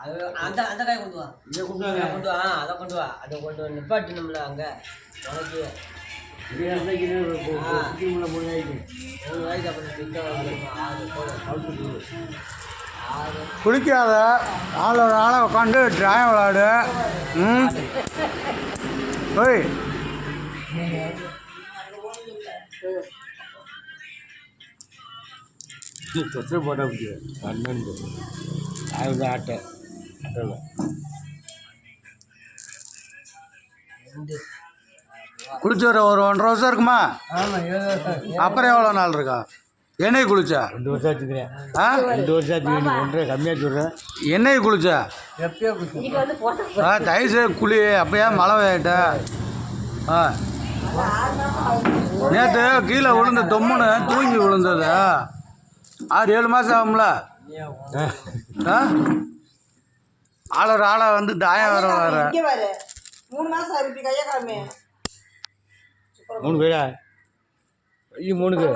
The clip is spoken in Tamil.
அது அந்த அந்த காய் கொண்டு வா. இதை கொண்டு வாங்க. கொண்டு வா. அதை கொண்டு வா. அதை கொண்டு வந்து நிப்பாட்டணும்ல அங்கே உனக்கு. குளிக்காத ஆளோட ஆளை உட்காந்து டிராயம் விளாடு. ஓய் தொற்று போட முடியாது அண்ணன் அது ஆட்டை ஆட்டோவில் குளிச்சு ஒரு 1.5 வருஷம் இருக்குமா? அப்புறம் எவ்வளோ நாள் இருக்கா? எண்ணெய் குளிச்சா 2 வருஷம் ஆச்சுக்கிறேன். ஆ 2 வருஷம் ஆச்சு. 1.5 கம்மியாக சொல்கிறேன். எண்ணெய் குளிச்சா எப்பயோ தயவுசெய்து குளி. அப்போயா மழை வேட்ட. நேற்று கீழே விழுந்து தொம்முன்னு தூங்கி விழுந்தது. 6-7 மாதம் ஆகும்ல. ஆளோட ஆளை வந்து தாயம் வேற வேற 3 மாதம் ஆயிருக்கு கையை காமே 3 பேரா? 3 பேர்